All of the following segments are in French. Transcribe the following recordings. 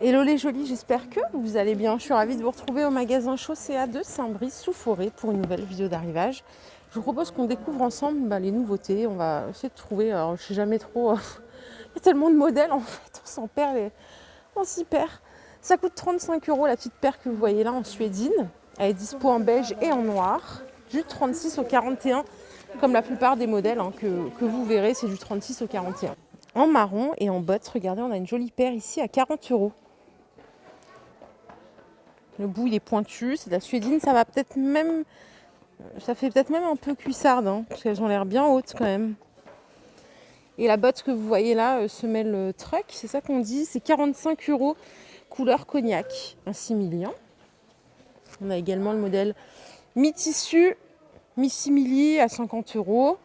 Hello les jolis, j'espère que vous allez bien. Je suis ravie de vous retrouver au magasin Chaussea de Saint-Brice-sous-Forêt pour une nouvelle vidéo d'arrivage. Je vous propose qu'on découvre ensemble les nouveautés. On va essayer de trouver, alors je sais jamais trop, il y a tellement de modèles en fait, on s'y perd. Ça coûte 35 € la petite paire que vous voyez là en suédine. Elle est dispo en beige et en noir, du 36 au 41, comme la plupart des modèles que vous verrez, c'est du 36 au 41. En marron et en bottes, regardez, on a une jolie paire ici à 40 €. Le bout il est pointu, c'est de la suédine, ça fait peut-être même un peu cuissarde, parce qu'elles ont l'air bien hautes quand même. Et la botte que vous voyez là, semelle truck, c'est ça qu'on dit, c'est 45 €, couleur cognac, un simili. On a également le modèle mi-tissu, mi-simili à 50 €.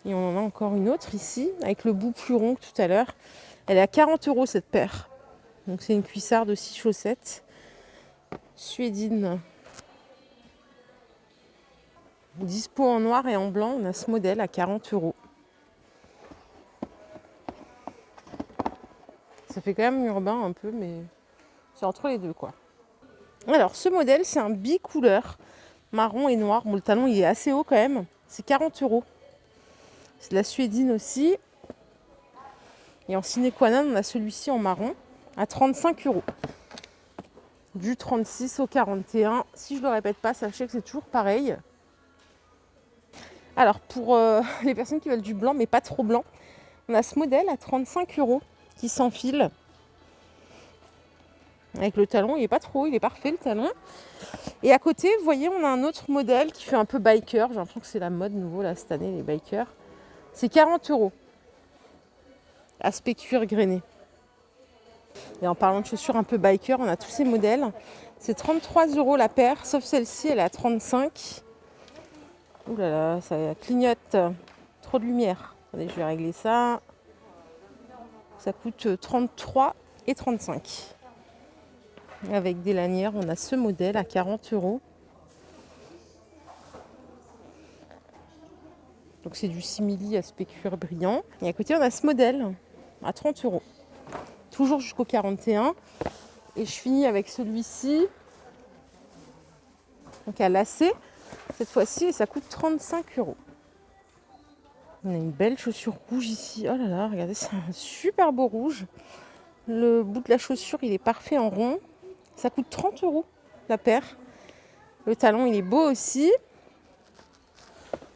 Et on en a encore une autre ici, avec le bout plus rond que tout à l'heure. Elle est à 40 € cette paire. Donc c'est une cuissarde de 6 chaussettes. Suédine. Dispo en noir et en blanc, on a ce modèle à 40 €. Ça fait quand même urbain un peu, mais c'est entre les deux quoi. Alors ce modèle, c'est un bicouleur, marron et noir. Bon, le talon il est assez haut quand même, c'est 40 €. C'est de la suédine aussi. Et en sine qua non, on a celui-ci en marron à 35 €. Du 36 au 41. Si je ne le répète pas, sachez que c'est toujours pareil. Alors pour les personnes qui veulent du blanc, mais pas trop blanc, on a ce modèle à 35 € qui s'enfile. Avec le talon, il n'est pas trop, il est parfait le talon. Et à côté, vous voyez, on a un autre modèle qui fait un peu biker. J'ai l'impression que c'est la mode nouveau là cette année, les bikers. C'est 40 €. Aspect cuir grainé. Et en parlant de chaussures un peu biker, on a tous ces modèles. C'est 33 € la paire, sauf celle-ci, elle est à 35. Ouh là là, ça clignote. Trop de lumière. Attendez, je vais régler ça. Ça coûte 33 et 35. Avec des lanières, on a ce modèle à 40 €. Donc c'est du simili aspect cuir brillant. Et à côté, on a ce modèle à 30 €. Toujours jusqu'au 41. Et je finis avec celui-ci. Donc à lacet, cette fois-ci, et ça coûte 35 €. On a une belle chaussure rouge ici. Oh là là, regardez, c'est un super beau rouge. Le bout de la chaussure, il est parfait en rond. Ça coûte 30 € la paire. Le talon, il est beau aussi.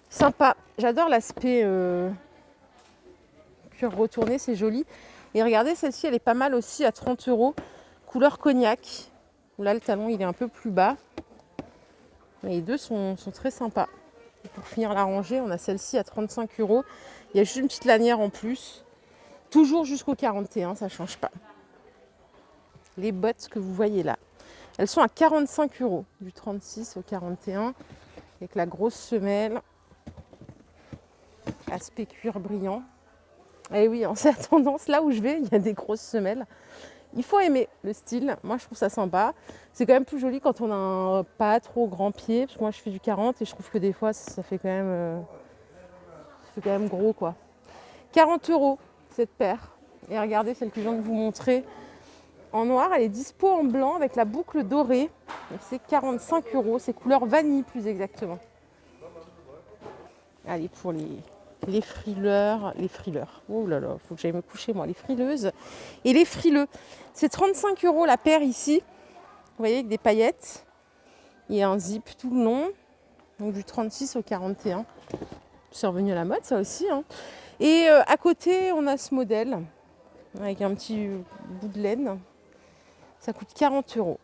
Sympa. J'adore l'aspect cuir retourné, c'est joli. Et regardez, celle-ci, elle est pas mal aussi à 30 €. Couleur cognac. Là, le talon, il est un peu plus bas. Mais les deux sont très sympas. Et pour finir la rangée, on a celle-ci à 35 €. Il y a juste une petite lanière en plus. Toujours jusqu'au 41, ça ne change pas. Les bottes que vous voyez là, elles sont à 45 €, du 36 au 41, avec la grosse semelle. Aspect cuir brillant. Et oui, c'est la tendance, là où je vais, il y a des grosses semelles. Il faut aimer le style, moi je trouve ça sympa. C'est quand même plus joli quand on a un pas trop grand pied, parce que moi je fais du 40 et je trouve que des fois ça fait quand même gros quoi. 40 € cette paire. Et regardez celle que je viens de vous montrer en noir, elle est dispo en blanc avec la boucle dorée. C'est 45 €, c'est couleur vanille plus exactement. Allez, pour les frileurs. Oh là là, faut que j'aille me coucher moi, les frileuses. Et les frileux, c'est 35 € la paire ici. Vous voyez, avec des paillettes. Il y a un zip tout le long. Donc du 36 au 41. C'est revenu à la mode ça aussi. Et à côté, on a ce modèle avec un petit bout de laine. Ça coûte 40 €.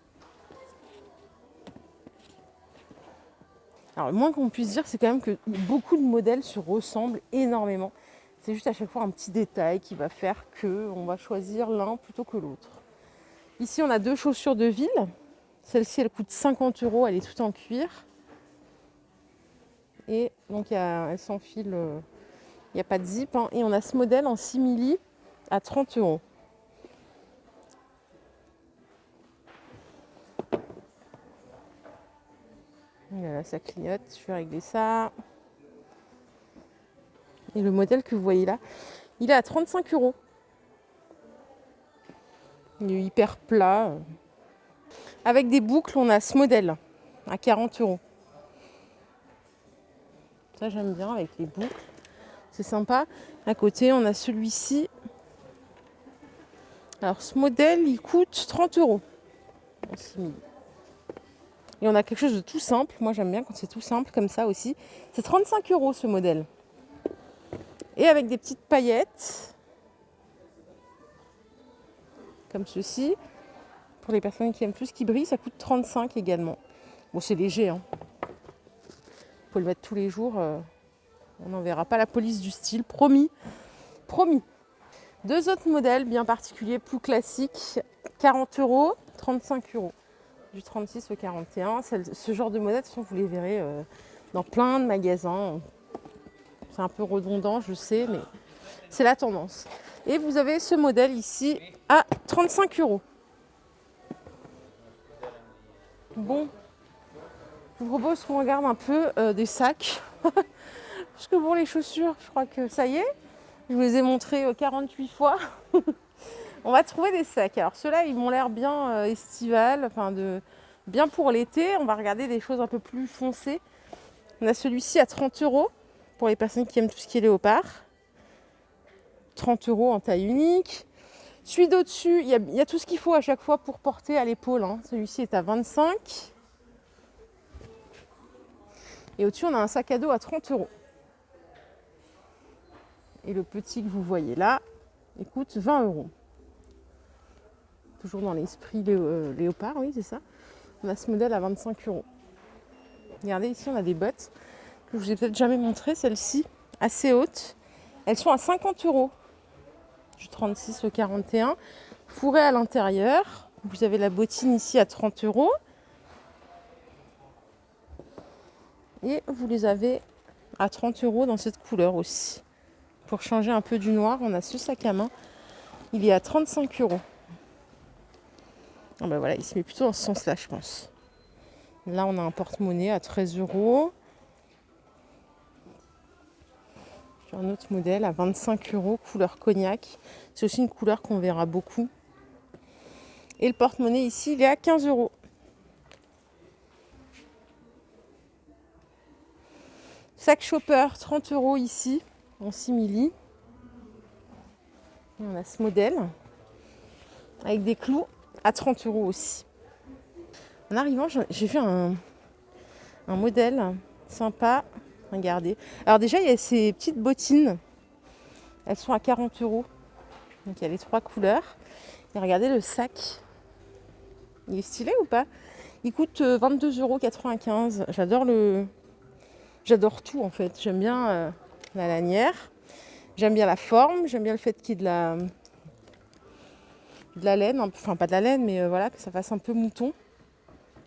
Alors, le moins qu'on puisse dire, c'est quand même que beaucoup de modèles se ressemblent énormément. C'est juste à chaque fois un petit détail qui va faire qu'on va choisir l'un plutôt que l'autre. Ici, on a deux chaussures de ville. Celle-ci, elle coûte 50 €, elle est toute en cuir. Et donc, elle s'enfile, il n'y a pas de zip. Et on a ce modèle en simili à 30 €. Voilà, ça clignote, je vais régler ça. Et le modèle que vous voyez là, il est à 35 €. Il est hyper plat. Avec des boucles, on a ce modèle à 40 euros. Ça, j'aime bien avec les boucles. C'est sympa. À côté, on a celui-ci. Alors, ce modèle, il coûte 30 euros. Et on a quelque chose de tout simple. Moi, j'aime bien quand c'est tout simple comme ça aussi. C'est 35 euros ce modèle. Et avec des petites paillettes. Comme ceci. Pour les personnes qui aiment tout ce qui brille, ça coûte 35 également. Bon, c'est léger, hein. Vous pouvez le mettre tous les jours. On n'enverra pas la police du style. Promis. Promis. Deux autres modèles bien particuliers, plus classiques. 40 euros, 35 euros. Du 36 au 41. Ce genre de modèles, vous les verrez dans plein de magasins. C'est un peu redondant, je sais, mais c'est la tendance. Et vous avez ce modèle ici à 35 euros. Bon, je vous propose qu'on regarde un peu des sacs. Parce que bon, les chaussures, je crois que ça y est. Je vous les ai montrés 48 fois. On va trouver des sacs. Alors ceux-là, ils m'ont l'air bien estival, bien pour l'été. On va regarder des choses un peu plus foncées. On a celui-ci à 30 euros pour les personnes qui aiment tout ce qui est léopard. 30 euros en taille unique. Celui d'au-dessus, il y a tout ce qu'il faut à chaque fois pour porter à l'épaule, hein. Celui-ci est à 25. Et au-dessus, on a un sac à dos à 30 euros. Et le petit que vous voyez là, il coûte 20 euros. Toujours dans l'esprit léopard, oui, c'est ça. On a ce modèle à 25 euros. Regardez, ici, on a des bottes que je vous ai peut-être jamais montrées. Celles-ci, assez hautes. Elles sont à 50 euros. Du 36 au 41. Fourré à l'intérieur. Vous avez la bottine ici à 30 euros. Et vous les avez à 30 euros dans cette couleur aussi. Pour changer un peu du noir, on a ce sac à main. Il est à 35 euros. Ah ben voilà, il se met plutôt dans ce sens-là, je pense. Là, on a un porte-monnaie à 13 euros. J'ai un autre modèle à 25 euros, couleur cognac. C'est aussi une couleur qu'on verra beaucoup. Et le porte-monnaie ici, il est à 15 euros. Sac shopper, 30 euros ici, en simili. Et on a ce modèle, avec des clous, à 30 euros aussi. En arrivant, j'ai vu un modèle sympa. Regardez. Alors déjà, il y a ces petites bottines. Elles sont à 40 euros. Donc il y a les trois couleurs. Et regardez le sac. Il est stylé ou pas? Il coûte 22,95 €. J'adore tout en fait. J'aime bien la lanière. J'aime bien la forme. J'aime bien le fait qu'il y ait de la laine. Enfin, pas de la laine, mais voilà, que ça fasse un peu mouton.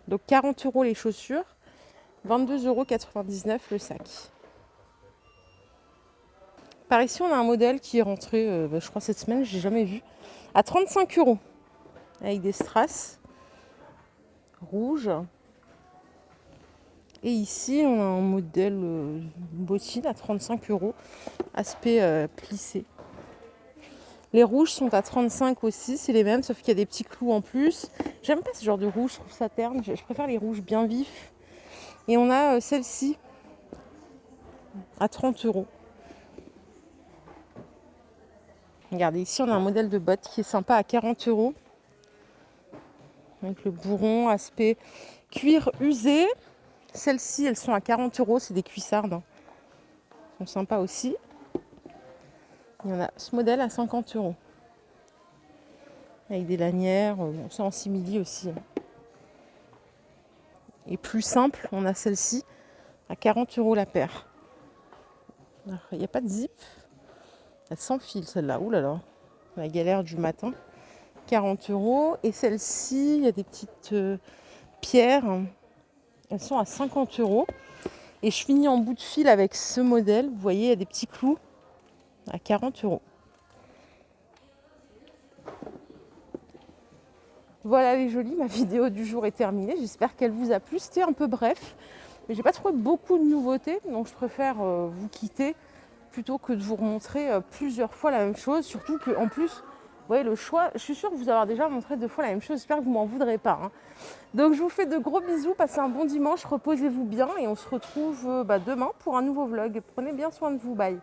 Donc 40 euros les chaussures. 22,99 € le sac. Par ici, on a un modèle qui est rentré, je crois, cette semaine, je n'ai jamais vu, à 35 euros. Avec des strass rouges. Et ici, on a un modèle bottine à 35 euros, aspect plissé. Les rouges sont à 35 aussi, c'est les mêmes, sauf qu'il y a des petits clous en plus. J'aime pas ce genre de rouge, je trouve ça terne. Je préfère les rouges bien vifs. Et on a celle-ci à 30 euros. Regardez, ici, on a un modèle de bottes qui est sympa à 40 euros. Avec le bourron, aspect cuir usé. Celles-ci, elles sont à 40 euros, c'est des cuissardes. Elles sont sympas aussi. Il y en a ce modèle à 50 euros. Avec des lanières, c'est en simili aussi. Et plus simple, on a celle-ci à 40 euros la paire. Il n'y a pas de zip. Elle s'enfile celle-là. Ouh là là, la galère du matin. 40 euros. Et celle-ci, il y a des petites pierres. Elles sont à 50 euros. Et je finis en bout de fil avec ce modèle. Vous voyez, il y a des petits clous à 40 euros. Voilà les jolies, ma vidéo du jour est terminée. J'espère qu'elle vous a plu. C'était un peu bref. Mais j'ai pas trouvé beaucoup de nouveautés. Donc je préfère vous quitter plutôt que de vous remontrer plusieurs fois la même chose. Surtout qu'en plus, voyez le choix. Je suis sûre vous avoir déjà montré 2 fois la même chose. J'espère que vous m'en voudrez pas, hein. Donc je vous fais de gros bisous. Passez un bon dimanche. Reposez-vous bien. Et on se retrouve demain pour un nouveau vlog. Prenez bien soin de vous. Bye.